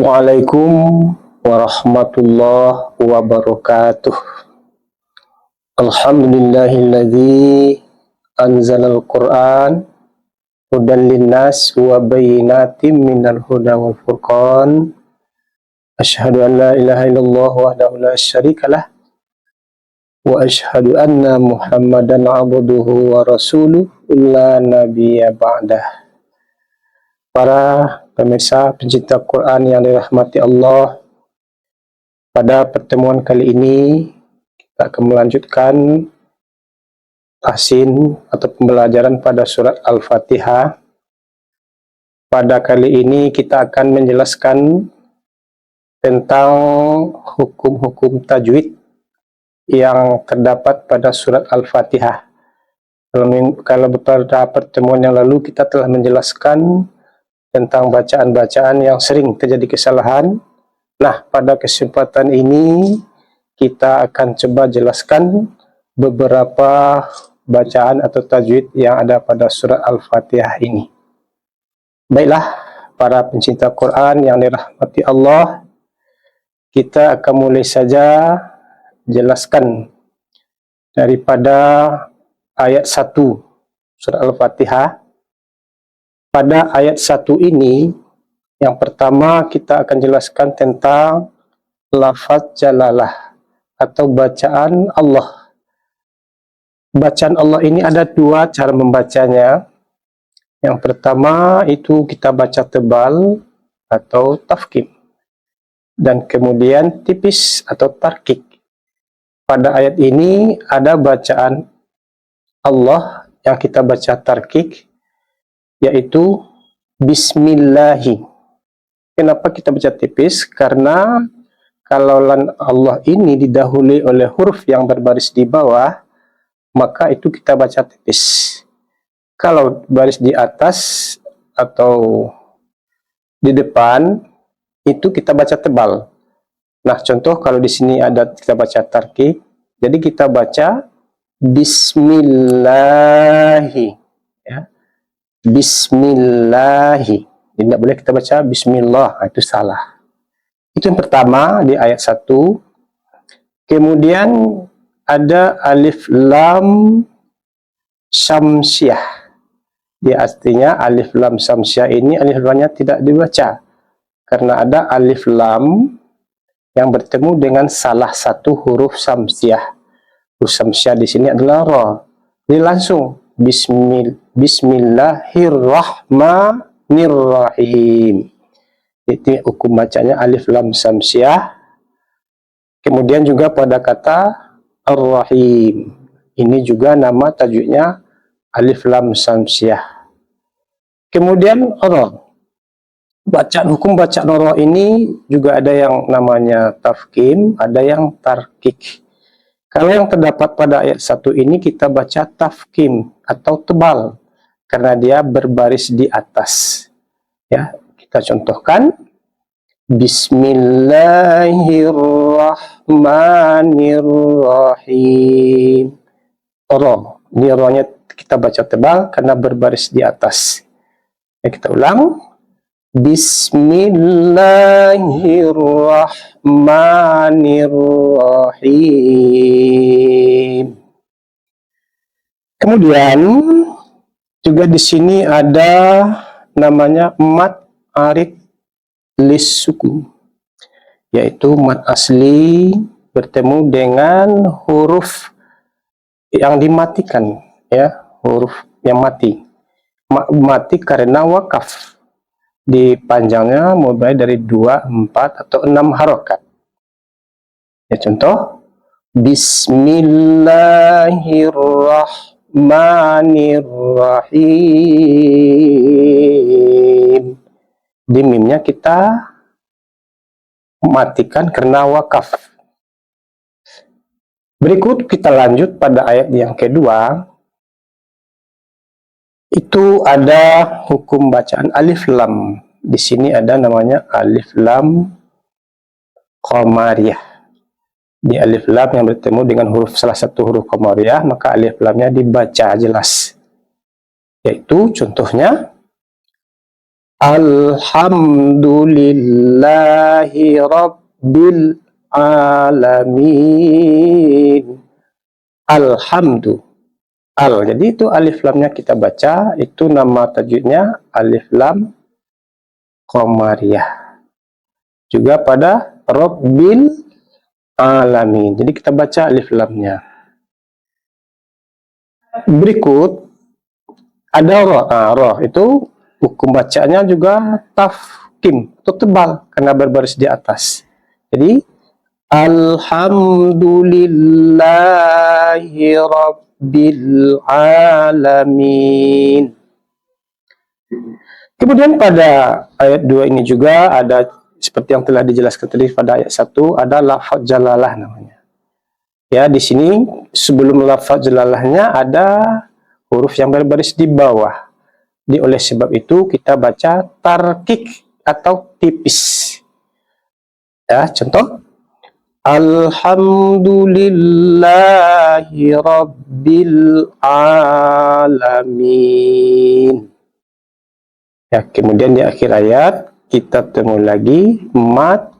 Assalamualaikum warahmatullahi wabarakatuh. Alhamdulillahilladzi anzalal Qur'an hudan linnas wa bayyinatin minal huda wal furqan. Asyhadu an la ilaha illallah wahdahu la syarikalah wa asyhadu anna Muhammadan abduhu wa rasuluh la nabiyya ba'dah. Para pemirsa pencinta Quran yang dirahmati Allah, pada pertemuan kali ini kita akan melanjutkan tahsin atau pembelajaran pada surat Al-Fatihah. Pada kali ini kita akan menjelaskan tentang hukum-hukum tajwid yang terdapat pada surat Al-Fatihah. Kalau pada pertemuan yang lalu kita telah menjelaskan tentang bacaan-bacaan yang sering terjadi kesalahan. Nah, pada kesempatan ini kita akan coba jelaskan beberapa bacaan atau tajwid yang ada pada surat Al-Fatihah ini. Baiklah, para pencinta Quran yang dirahmati Allah, kita akan mulai saja jelaskan daripada ayat 1 surat Al-Fatihah. Pada ayat 1 ini, yang pertama kita akan jelaskan tentang lafaz jalalah atau bacaan Allah. Bacaan Allah ini ada dua cara membacanya. Yang pertama itu kita baca tebal atau tafkhim, dan kemudian tipis atau tarkik. Pada ayat ini ada bacaan Allah yang kita baca tarkik, yaitu Bismillahi. Kenapa kita baca tipis? Karena kalau lan Allah ini didahului oleh huruf yang berbaris di bawah, maka itu kita baca tipis. Kalau baris di atas atau di depan, itu kita baca tebal. Nah, contoh kalau di sini ada kita baca tarkik, jadi kita baca Bismillahi, ya. Bismillahi. Jadi tidak boleh kita baca Bismillah, itu salah. Itu yang pertama di ayat 1. Kemudian ada alif lam syamsiah. Dia artinya alif lam syamsiah ini alif lamnya tidak dibaca karena ada alif lam yang bertemu dengan salah satu huruf syamsiah. Huruf syamsiah di sini adalah ra. Jadi langsung Bismillahirrahmanirrahim. Itu hukum bacanya alif lam syamsiah. Kemudian juga pada kata ar-rahim, ini juga nama tajwidnya alif lam syamsiah. Kemudian ra. Hukum bacaan ra ini juga ada yang namanya tafkhim, ada yang tarkik. Kalau yang terdapat pada ayat 1 ini kita baca tafkhim atau tebal karena dia berbaris di atas. Ya, kita contohkan Bismillahirrahmanirrahim. Ra, ini ra-nya kita baca tebal karena berbaris di atas. Ya, kita ulang. Bismillahirrahmanirrahim. Kemudian juga di sini ada namanya mad arid lis-sukun, yaitu mad asli bertemu dengan huruf yang dimatikan, ya, huruf yang mati. Mati karena wakaf. Di panjangnya mulai dari 2, 4 atau 6 harokat. Ya, contoh Bismillahirrahmanirrahim. Di mimnya kita matikan karena wakaf. Berikut kita lanjut pada ayat yang kedua. Itu ada hukum bacaan alif lam. Di sini ada namanya alif lam qamariyah. Di alif lam yang bertemu dengan salah satu huruf qamariyah, maka alif lamnya dibaca jelas. Yaitu contohnya Alhamdulillahi Rabbil Alamin. Alhamdu. Jadi itu alif lamnya kita baca, itu nama tajwidnya alif lam qamariyah. Juga pada Rabbil Alamin. Jadi kita baca alif lamnya. Berikut ada roh. Roh itu hukum bacanya juga tafkim, itu tebal karena berbaris di atas. Jadi Alhamdulillahi Rabbil Alamin. Kemudian pada ayat 2 ini juga ada seperti yang telah dijelaskan tadi pada ayat 1, ada lafaz jalalah namanya. Ya, di sini sebelum lafaz jalalahnya ada huruf yang berbaris di bawah. Oleh sebab itu kita baca tarkik atau tipis. Ya, contoh Alhamdulillahi Rabbil Alamin. Ya, kemudian di akhir ayat kita temu lagi mad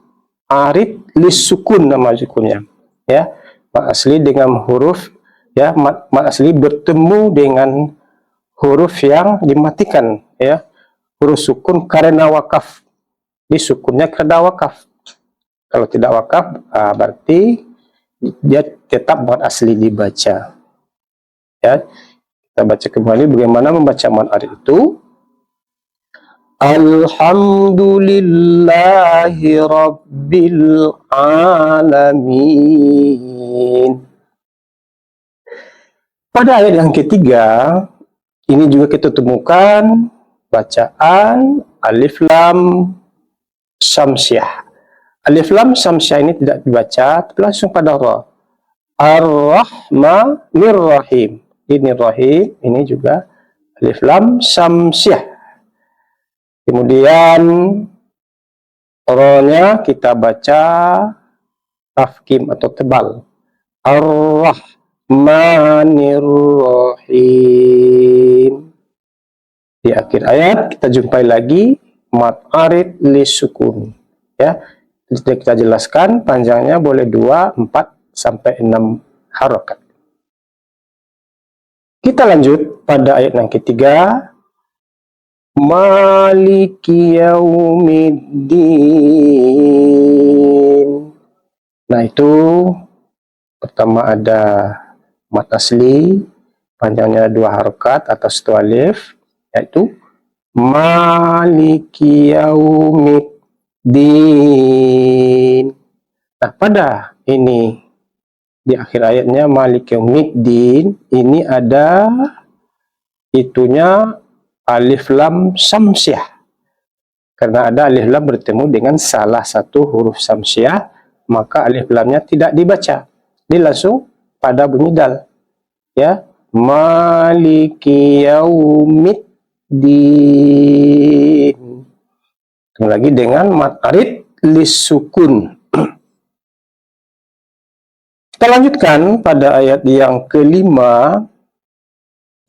arid lisukun nama sukunnya. Ya, mad asli dengan huruf ya, mad asli bertemu dengan huruf yang dimatikan ya. Huruf sukun karena wakaf. Disukunnya karena wakaf. Kalau tidak wakaf berarti dia tetap mad asli dibaca. Ya. Kita baca kembali bagaimana membaca mad arid itu. Alhamdulillahi Rabbil Alamin. Pada ayat yang ketiga, ini juga kita temukan bacaan alif lam samsiah. Alif lam samsiah ini tidak dibaca, tapi langsung pada ra. Ar-Rahmanir Rahim. Ini rahim, ini juga alif lam samsiah. Kemudian ro-nya kita baca tafkim atau tebal. Ar-Rahmanir Rahim. Di akhir ayat kita jumpai lagi mad arid lisukun. Ya, kita jelaskan panjangnya boleh 2, 4 sampai 6 harokat. Kita lanjut pada ayat yang ketiga. Maliki yaumiddin. Nah, itu pertama ada mad asli, panjangnya 2 harokat atas 1 alif, yaitu Maliki yaumiddin. Nah, pada ini di akhir ayatnya Maliki yaumiddin, ini ada itunya alif lam samsiah. Karena ada alif lam bertemu dengan salah satu huruf samsiah, maka alif lamnya tidak dibaca. Ini langsung pada bunyi dal. Ya, Maliki yaumiddin. Ketemu lagi dengan mad arid lisukun. Kita lanjutkan pada ayat yang kelima.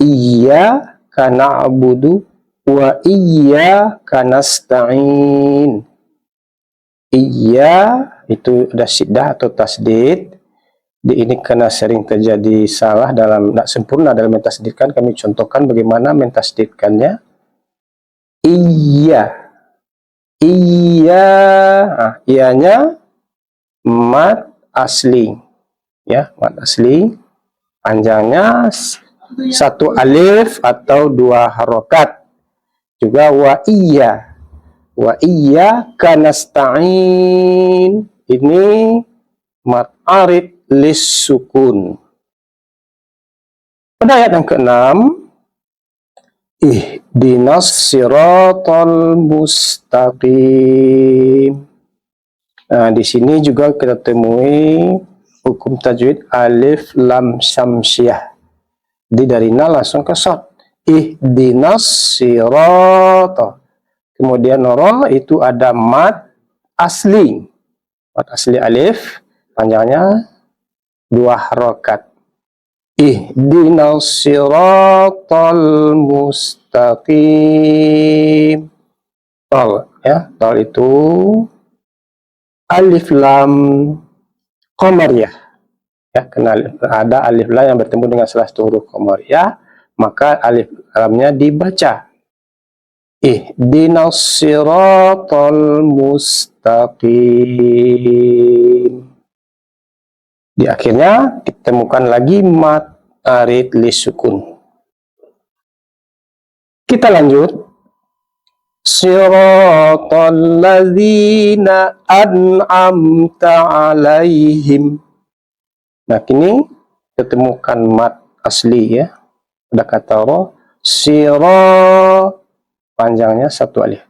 Iyyaka na'budu wa iyyaka nasta'in. Iya itu ada syiddah atau tasdid. Ini karena sering terjadi salah dalam tidak sempurna dalam mentasdidkan, kami contohkan bagaimana mentasdidkannya. Iya, iyanya mad asli, ya, mad asli, panjangnya 1 alif atau 2 harokat. Juga wa iyyaka nasta'in, ini mad arid lisukun. Pada ayat yang ke-6, ihdinas siratal mustaqim. Nah, di sini juga kita temui hukum tajwid alif lam samsiah. Dari na langsung ke shad. Ihdinas sirata. Kemudian ra itu ada mad asli. Mad asli alif, panjangnya 2 harokat. Ihdinas siratal mustaqim. Dal, ya. Dal itu alif lam qamariyah. Ya, karena ada alif lam yang bertemu dengan salah satu huruf qamariyah, maka alif lamnya dibaca ihdinas siratal mustaqim. Di akhirnya ditemukan lagi mat arid li sukun. Kita lanjut. Siratal ladzina an'amta alaihim. Nah, kini ditemukan mat asli, ya. Ada kata ro, sira, panjangnya satu alif.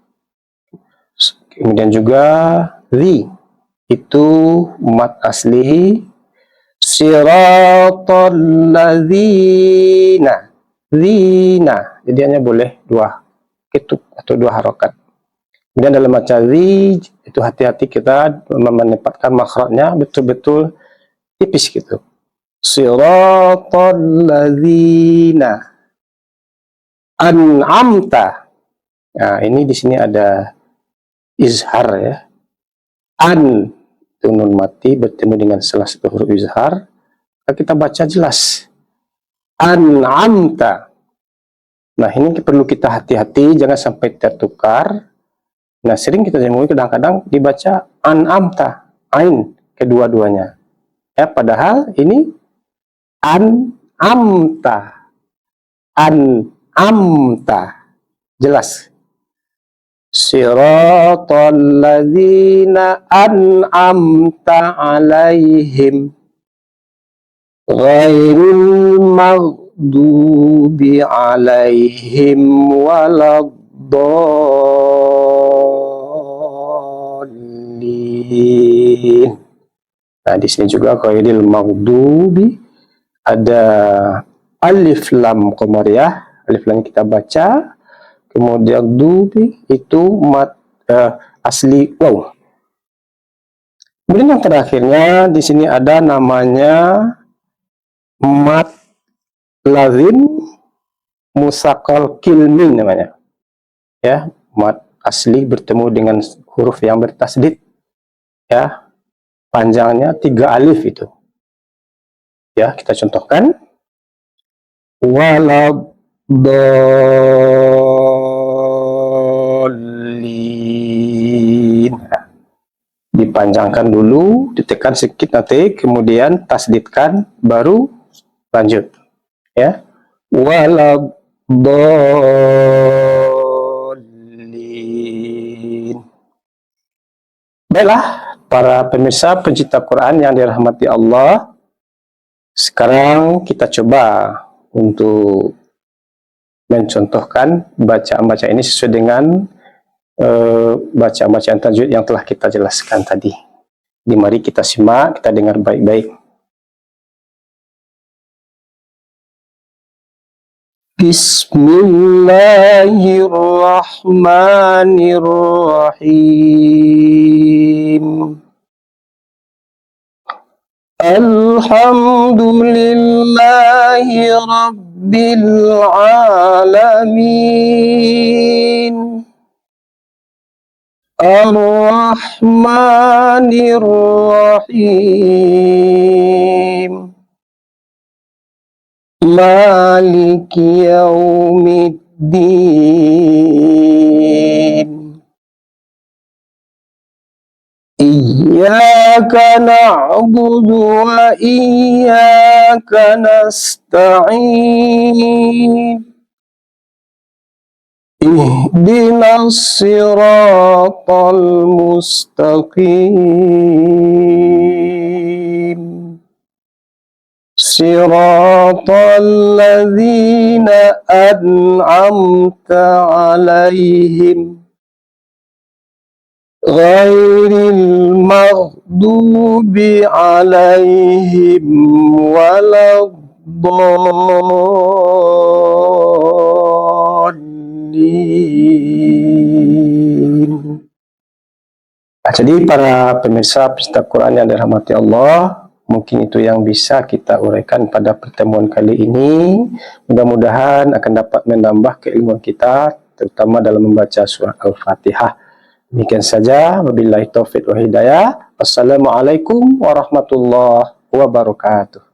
Kemudian juga ri, itu mat asli, siratal ladzina, zina, jadi hanya boleh dua ketuk atau dua harokat. Kemudian dalam baca ri, itu hati-hati kita menempatkan makhrajnya betul-betul tipis gitu. Siratal ladzina an'amta. Nah, ini di sini ada izhar, ya. An itu nun mati bertemu dengan salah satu huruf izhar. Kita baca jelas. An'amta. Nah, ini perlu kita hati-hati jangan sampai tertukar. Nah, sering kita temui kadang-kadang dibaca an'amta, ain kedua-duanya. Ya, padahal ini an'amta. An'amta. Jelas. Siratal ladzina an'amta alaihim ghairil maghdubi alaihim waladdallin. Nah, di sini juga ghairil maghdubi ada alif lam qamariyah, alif lam kita baca. Kemudian dubi itu mat asli waw. Kemudian yang terakhirnya di sini ada namanya mat lazim musakal kilmin namanya. Ya, mat asli bertemu dengan huruf yang bertasdid. Ya, panjangnya 3 alif itu. Ya, kita contohkan. Waladdallin. Dipanjangkan dulu, ditekan sedikit nanti, kemudian tasdidkan, baru lanjut. Ya, waladdallin. Baiklah, para pemirsa pencinta Quran yang dirahmati Allah, sekarang kita coba untuk mencontohkan bacaan-bacaan ini sesuai dengan bacaan-bacaan tajwid yang telah kita jelaskan tadi. Mari kita simak, kita dengar baik-baik. Bismillahirrahmanirrahim. Alhamdulillahi Rabbil Alamin. Ar-Rahmanir-Rahim. Maliki Yaumiddin. Iyyaka na'budu wa iyyaka nasta'in. Ihdinas siratal mustaqim. Siratal ladzina an'amta alaihim ghairil maghdubi alaihim waladdallin. Nah, jadi para pemirsa pencinta Quran yang dirahmati Allah, mungkin itu yang bisa kita uraikan pada pertemuan kali ini. Mudah-mudahan akan dapat menambah keilmuan kita terutama dalam membaca surah Al-Fatihah. Demikian saja, wabillahi taufiq wa hidayah. Wassalamualaikum warahmatullahi wabarakatuh.